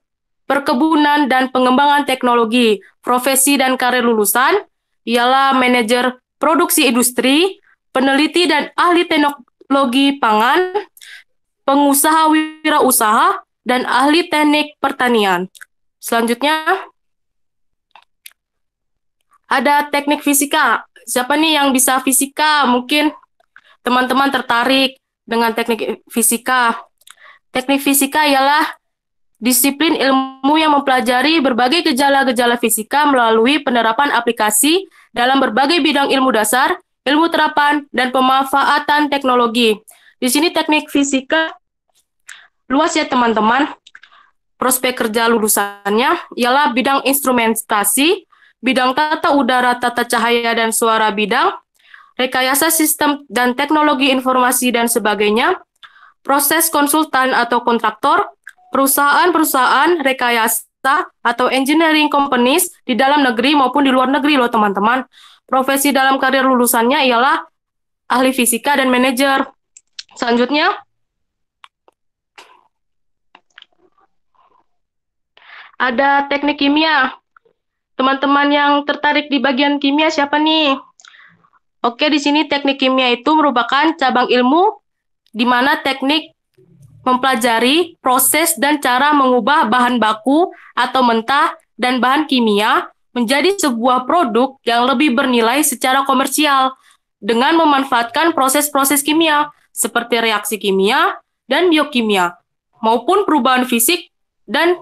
perkebunan, dan pengembangan teknologi. Profesi dan karir lulusan ialah manajer produksi industri, peneliti dan ahli teknologi pangan, pengusaha wirausaha, dan ahli teknik pertanian. Selanjutnya, ada teknik fisika. Siapa nih yang bisa fisika? Mungkin teman-teman tertarik dengan teknik fisika. Teknik fisika ialah disiplin ilmu yang mempelajari berbagai gejala-gejala fisika melalui penerapan aplikasi dalam berbagai bidang ilmu dasar, ilmu terapan, dan pemanfaatan teknologi. Di sini teknik fisika luas ya teman-teman. Prospek kerja lulusannya ialah bidang instrumentasi, bidang tata udara, tata cahaya dan suara bidang, rekayasa sistem dan teknologi informasi dan sebagainya, proses konsultan atau kontraktor, perusahaan-perusahaan rekayasa atau engineering companies di dalam negeri maupun di luar negeri loh teman-teman. Profesi dalam karir lulusannya ialah ahli fisika dan manajer. Selanjutnya, ada teknik kimia. Teman-teman yang tertarik di bagian kimia siapa nih? Oke, di sini teknik kimia itu merupakan cabang ilmu di mana teknik mempelajari proses dan cara mengubah bahan baku atau mentah dan bahan kimia menjadi sebuah produk yang lebih bernilai secara komersial dengan memanfaatkan proses-proses kimia seperti reaksi kimia dan biokimia maupun perubahan fisik dan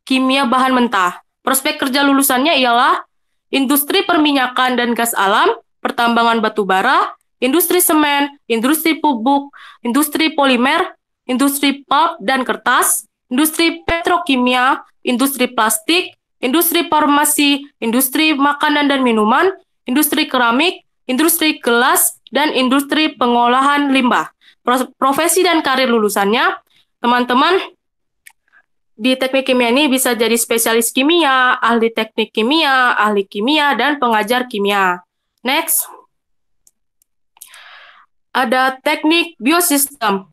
kimia bahan mentah. Prospek kerja lulusannya ialah industri perminyakan dan gas alam, pertambangan batu bara, industri semen, industri pupuk, industri polimer, industri pulp dan kertas, industri petrokimia, industri plastik, industri farmasi, industri makanan dan minuman, industri keramik, industri gelas, dan industri pengolahan limbah. Profesi dan karir lulusannya, teman-teman di teknik kimia ini bisa jadi spesialis kimia, ahli teknik kimia, ahli kimia, dan pengajar kimia. Next, ada teknik biosistem.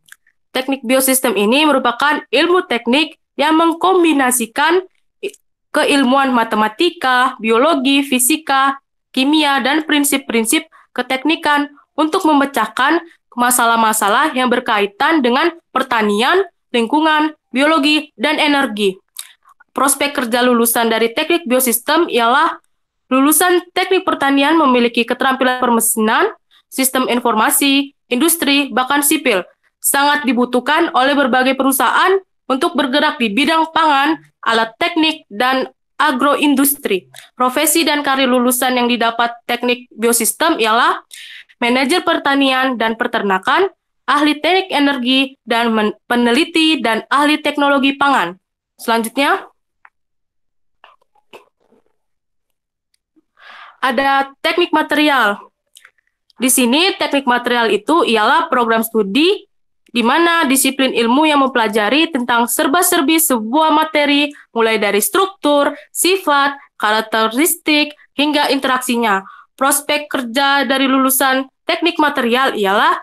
Teknik biosistem ini merupakan ilmu teknik yang mengkombinasikan keilmuan matematika, biologi, fisika, kimia, dan prinsip-prinsip keteknikan untuk memecahkan masalah-masalah yang berkaitan dengan pertanian, lingkungan, biologi, dan energi. Prospek kerja lulusan dari teknik biosistem ialah lulusan teknik pertanian memiliki keterampilan permesinan, sistem informasi, industri, bahkan sipil. Sangat dibutuhkan oleh berbagai perusahaan untuk bergerak di bidang pangan, alat teknik, dan agroindustri. Profesi dan karir lulusan yang didapat teknik biosistem ialah manajer pertanian dan peternakan, ahli teknik energi, dan peneliti dan ahli teknologi pangan. Selanjutnya, ada teknik material. Di sini teknik material itu ialah program studi di mana disiplin ilmu yang mempelajari tentang serba-serbi sebuah materi mulai dari struktur, sifat, karakteristik, hingga interaksinya. Prospek kerja dari lulusan teknik material ialah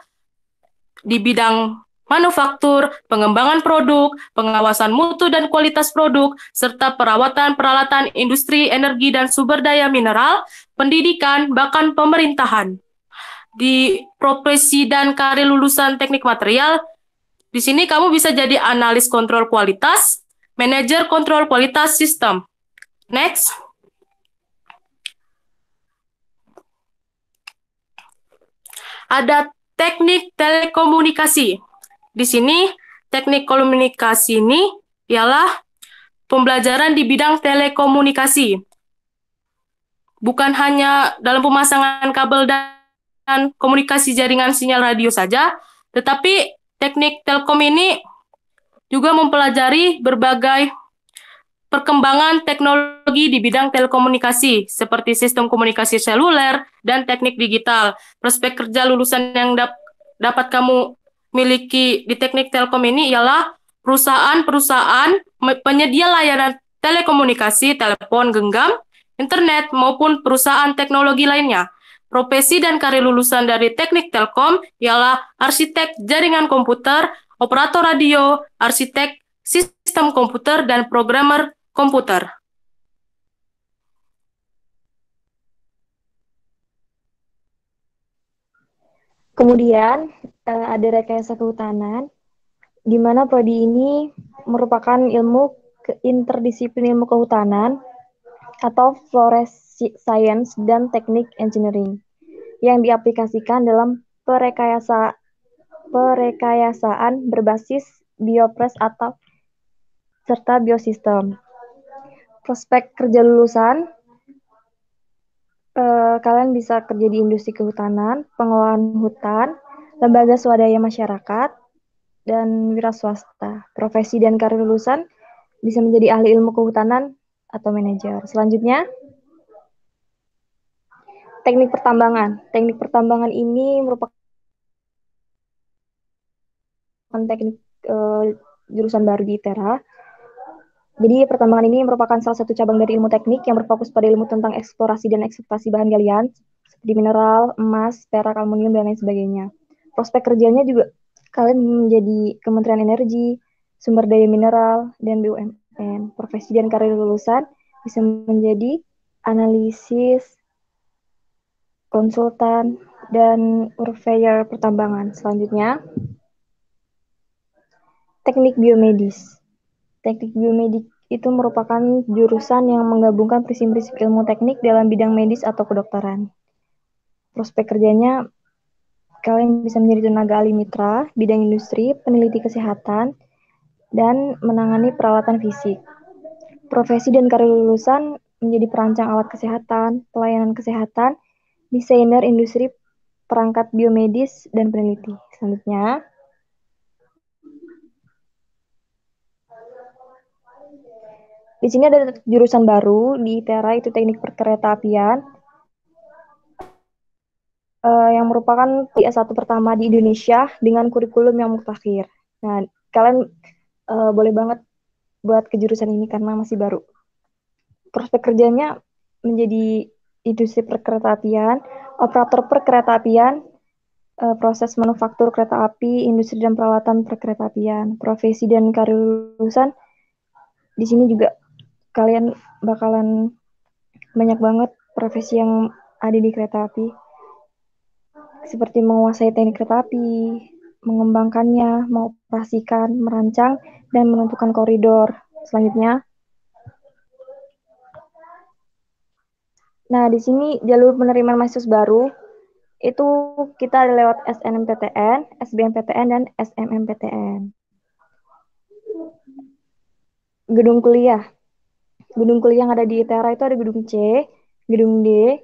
di bidang manufaktur, pengembangan produk, pengawasan mutu dan kualitas produk, serta perawatan peralatan industri, energi, dan sumber daya mineral, pendidikan, bahkan pemerintahan. Di profesi dan karir lulusan teknik material, di sini kamu bisa jadi analis kontrol kualitas, manajer kontrol kualitas sistem. Next. Ada teknik telekomunikasi. Di sini, teknik komunikasi ini ialah pembelajaran di bidang telekomunikasi. Bukan hanya dalam pemasangan kabel dan komunikasi jaringan sinyal radio saja, tetapi teknik telkom ini juga mempelajari berbagai perkembangan teknologi di bidang telekomunikasi, seperti sistem komunikasi seluler dan teknik digital. Prospek kerja lulusan yang dapat kamu miliki di teknik telkom ini ialah perusahaan-perusahaan penyedia layanan telekomunikasi, telepon genggam, internet, maupun perusahaan teknologi lainnya. Profesi dan karir lulusan dari teknik telkom ialah arsitek jaringan komputer, operator radio, arsitek sistem komputer, dan programmer komputer. Kemudian ada rekayasa kehutanan, di mana prodi ini merupakan ilmu interdisiplin ilmu kehutanan atau forest science dan teknik engineering yang diaplikasikan dalam perekayasaan berbasis biopres atau serta biosistem. Prospek kerja lulusan, kalian bisa kerja di industri kehutanan, pengelolaan hutan, lembaga swadaya masyarakat, dan wira swasta. Profesi dan karir lulusan bisa menjadi ahli ilmu kehutanan atau manajer. Selanjutnya, teknik pertambangan. Teknik pertambangan ini merupakan teknik jurusan baru di ITERA. Jadi pertambangan ini merupakan salah satu cabang dari ilmu teknik yang berfokus pada ilmu tentang eksplorasi dan ekstraksi bahan galian seperti mineral, emas, perak, aluminium, dan lain sebagainya. Prospek kerjanya juga kalian menjadi Kementerian Energi, Sumber Daya Mineral, dan BUMN. Profesi dan karir lulusan bisa menjadi analisis, konsultan, dan surveyor pertambangan. Selanjutnya, teknik biomedis. Teknik biomedik itu merupakan jurusan yang menggabungkan prinsip-prinsip ilmu teknik dalam bidang medis atau kedokteran. Prospek kerjanya, kalian bisa menjadi tenaga ahli mitra, bidang industri, peneliti kesehatan, dan menangani perawatan fisik. Profesi dan karir lulusan menjadi perancang alat kesehatan, pelayanan kesehatan, desainer industri perangkat biomedis, dan peneliti. Selanjutnya, di sini ada jurusan baru di ITERA, itu teknik perkereta-apian, yang merupakan S1 pertama di Indonesia dengan kurikulum yang mutakhir. Nah, kalian boleh banget buat kejurusan ini karena masih baru. Prospek kerjanya menjadi industri perkereta-apian, operator perkereta-apian, proses manufaktur kereta api, industri dan peralatan perkereta-apian, profesi dan karir lulusan. Di sini juga kalian bakalan banyak banget profesi yang ada di kereta api. Seperti menguasai teknik kereta api, mengembangkannya, mengoperasikan, merancang, dan menentukan koridor. Selanjutnya, nah di sini jalur penerimaan mahasiswa baru itu kita ada lewat SNMPTN, SBMPTN, dan SMMPTN. Gedung kuliah. Gedung kuliah yang ada di ITERA itu ada gedung C, gedung D,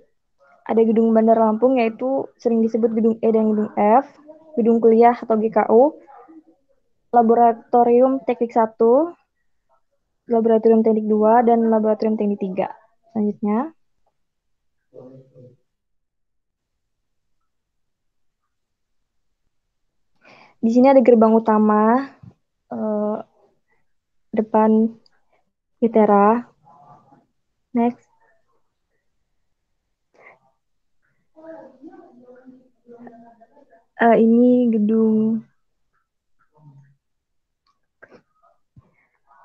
ada gedung Bandar Lampung yaitu sering disebut gedung E dan gedung F, gedung kuliah atau GKU, laboratorium teknik 1, laboratorium teknik 2, dan laboratorium teknik 3. Selanjutnya, di sini ada gerbang utama depan ITERA. Next. Ini gedung.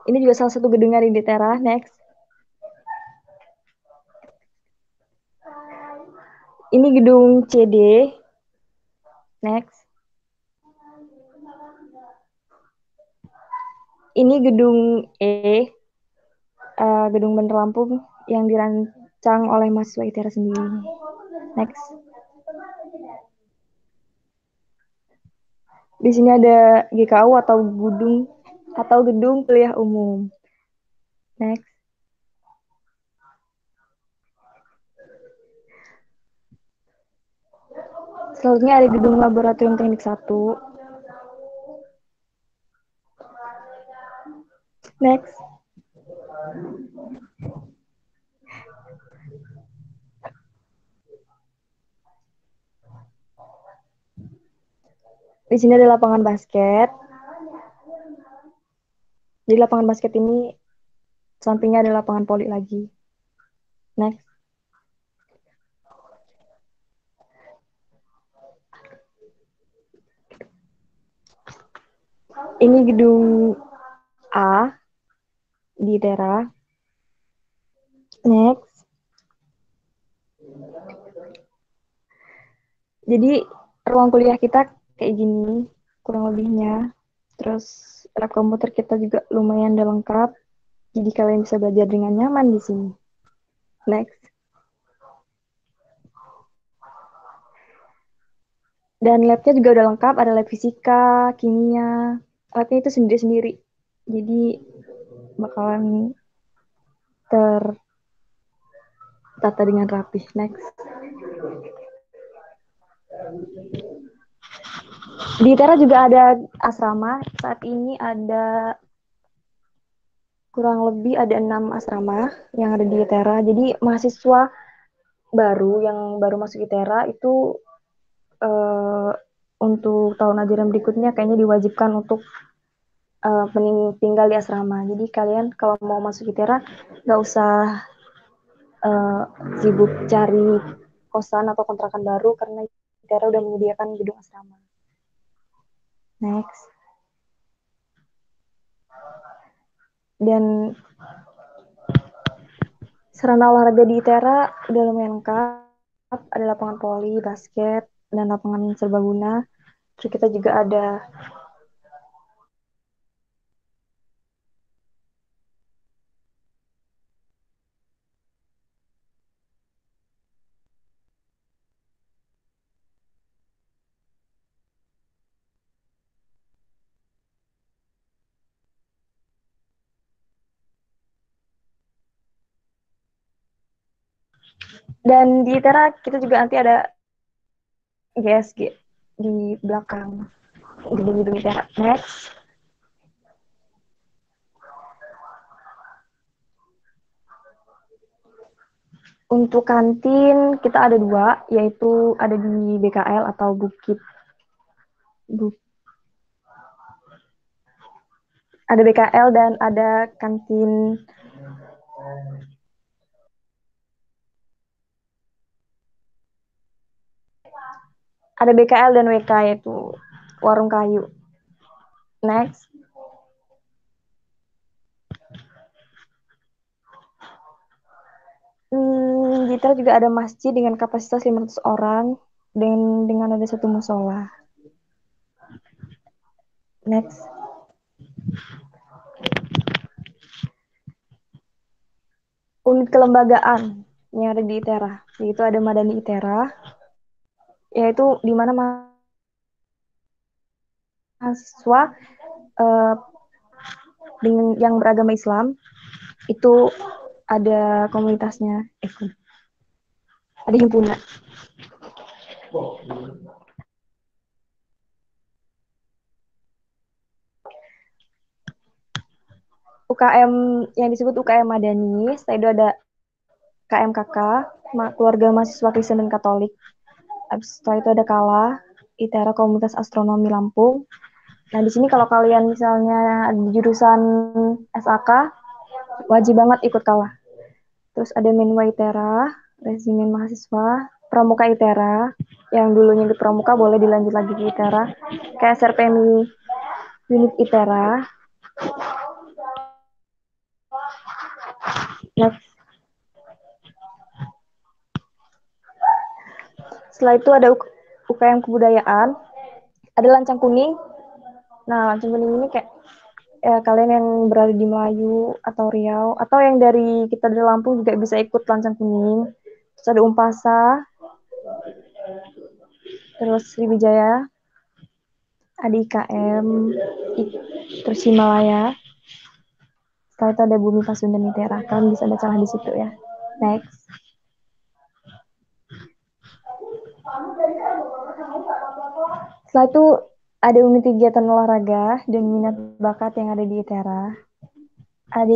Ini juga salah satu gedung dari ITERA. Next. Ini gedung CD. Next. Ini gedung E, gedung Bandar Lampung yang dirancang oleh mahasiswa ITERA sendiri. Next. Di sini ada GKU atau gedung kuliah umum. Next. Selanjutnya ada gedung laboratorium teknik 1. Next. Di sini ada lapangan basket. Di lapangan basket ini sampingnya ada lapangan voli lagi. Next. Ini gedung A di ITERA. Next. Jadi ruang kuliah kita kayak gini kurang lebihnya. Terus lab komputer kita juga lumayan udah lengkap. Jadi kalian bisa belajar dengan nyaman di sini. Next. Dan labnya juga udah lengkap, ada lab fisika, kimia. Labnya itu sendiri-sendiri. Jadi bakalan tertata dengan rapi. Next. Di ITERA juga ada asrama. Saat ini ada kurang lebih ada 6 asrama yang ada di ITERA. Jadi mahasiswa baru yang baru masuk ITERA itu untuk tahun ajaran berikutnya kayaknya diwajibkan untuk tinggal di asrama. Jadi kalian kalau mau masuk ITERA nggak usah sibuk cari kosan atau kontrakan baru karena ITERA udah menyediakan gedung asrama. Next. Dan sarana olahraga di ITERA udah lumayan lengkap. Ada lapangan voli, basket, dan lapangan serbaguna. Terus kita juga ada dan di ITERA kita juga nanti ada GSG di belakang gedung-gedung ITERA. Next. Untuk kantin kita ada 2, yaitu ada di BKL atau Ada BKL dan ada kantin. Ada BKL dan WK, yaitu warung kayu. Next. Di ITERA juga ada masjid dengan kapasitas 500 orang dengan ada 1 musola. Next. Unit kelembagaan yang ada di ITERA, yaitu ada Madani ITERA, yaitu di mana mahasiswa dengan yang beragama Islam itu ada komunitasnya, ada himpunan. UKM yang disebut UKM Madani, setelah itu ada KMKK, keluarga mahasiswa Kristen dan Katolik. Setelah itu ada KALA, ITERA Komunitas Astronomi Lampung. Nah, di sini kalau kalian misalnya di jurusan SAK, wajib banget ikut KALA. Terus ada Menwa ITERA, Resimen Mahasiswa, Pramuka ITERA, yang dulunya di Pramuka boleh dilanjut lagi di ITERA, KSRPMI Unit ITERA. Next. Setelah itu ada UKM Kebudayaan, ada Lancang Kuning. Nah, Lancang Kuning ini kayak kalian yang berada di Melayu atau Riau, atau yang dari kita dari Lampung juga bisa ikut Lancang Kuning. Terus ada Umpasa, terus Sriwijaya, ada IKM, terus Himalaya. Setelah itu ada Bumi Pasundan ITERA, kalian bisa baca di situ ya. Next. Setelah itu ada unit kegiatan olahraga dan minat bakat yang ada di ITERA. Ada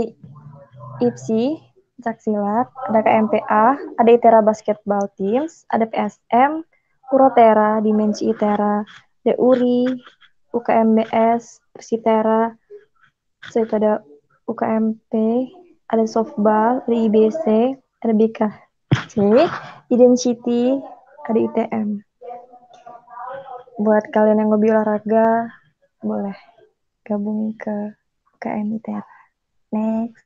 IPSI, Caksilat, ada KMPA, ada ITERA Basketball Teams, ada PSM, Urotera, Dimensi ITERA, ada URI, UKMBS, Persitera, setelah itu ada UKMP, ada Softball, ada IBC, ada BKC, Identity, ada ITM. Buat kalian yang hobi olahraga, boleh gabung ke UKM ITERA. Next.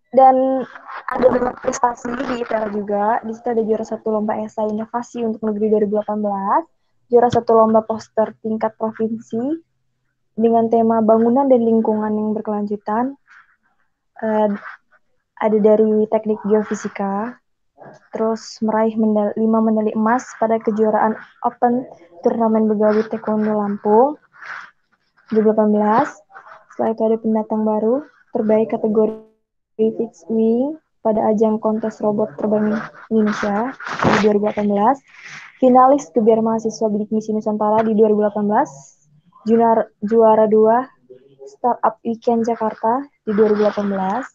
Dan ada banyak prestasi di ITERA juga. Di situ ada juara 1 lomba esai inovasi untuk negeri 2018, juara 1 lomba poster tingkat provinsi dengan tema bangunan dan lingkungan yang berkelanjutan. Ada dari teknik geofisika, terus meraih 5 medali emas pada kejuaraan Open Turnamen Begawi Taekwondo Lampung 2018. Setelah itu ada pendatang baru terbaik kategori Fixed Wing pada ajang kontes robot terbang Indonesia di 2018, finalis Gebiar Mahasiswa Bidik Misi Nusantara di 2018, juara 2 Startup Weekend Jakarta di 2018,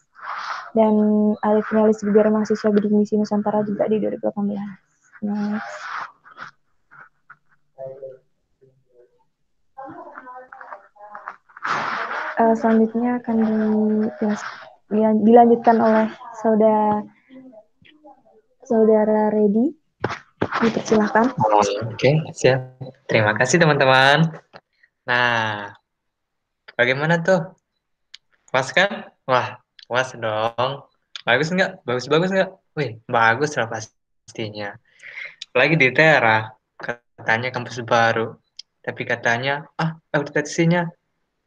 dan ada finalis Gebiar Mahasiswa Bidik Misi Nusantara juga di 2018. Next. Selanjutnya akan dilanjutkan oleh saudara Reddy. Dipersilahkan. Oke, siap. Terima kasih teman-teman. Nah, bagaimana tuh? Puas kan? Wah, puas dong. Bagus nggak? Bagus-bagus nggak? Wih, bagus lah pastinya. Apalagi di Tera, katanya kampus baru. tapi katanya, akreditasinya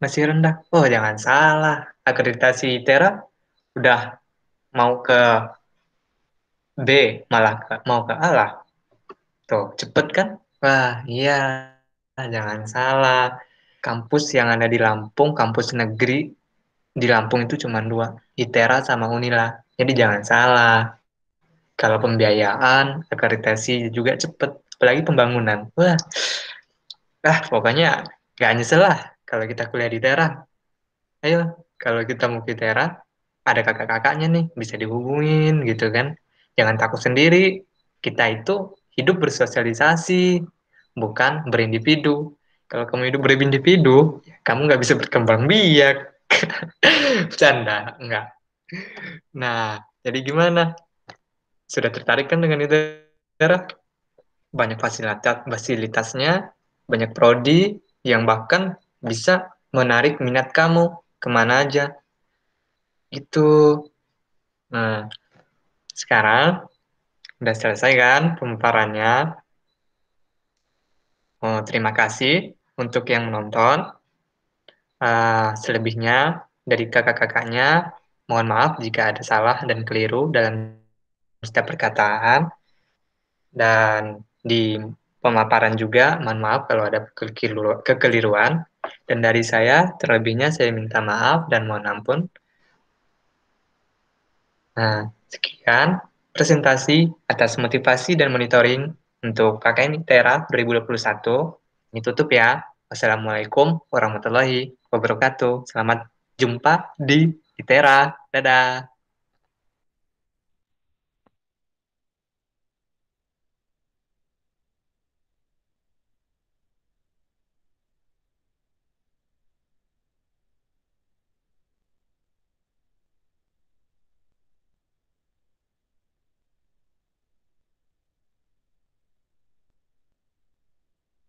masih rendah. Oh, jangan salah. Akreditasi ITERA udah mau ke B, malah mau ke A lah. Tuh, cepet kan? Wah, iya. Jangan salah. Kampus yang ada di Lampung, kampus negeri di Lampung itu cuma 2, ITERA sama Unila. Jadi jangan salah. Kalau pembiayaan, akreditasi juga cepet. Apalagi pembangunan. Wah, pokoknya gak nyesel lah kalau kita kuliah di ITERA. Ayo, kalau kita mau ke ITERA, ada kakak-kakaknya nih, bisa dihubungin gitu kan. Jangan takut sendiri. Kita itu hidup bersosialisasi, bukan berindividu. Kalau kamu hidup berindividu, kamu nggak bisa berkembang biak. Bercanda, enggak. Nah, jadi gimana? Sudah tertarik kan dengan ITERA? Banyak fasilitasnya, banyak prodi yang bahkan bisa menarik minat kamu kemana aja. Itu. Nah, sekarang udah selesai kan pemaparannya. Terima kasih untuk yang menonton. Selebihnya dari kakak-kakaknya, mohon maaf jika ada salah dan keliru dalam setiap perkataan. Dan di pemaparan juga, mohon maaf kalau ada kekeliruan. Dan dari saya, terlebihnya saya minta maaf dan mohon ampun. Nah, sekian presentasi atas motivasi dan monitoring untuk KKN ITERA 2021. Ini tutup ya. Wassalamualaikum warahmatullahi wabarakatuh. Selamat jumpa di ITERA. Dadah.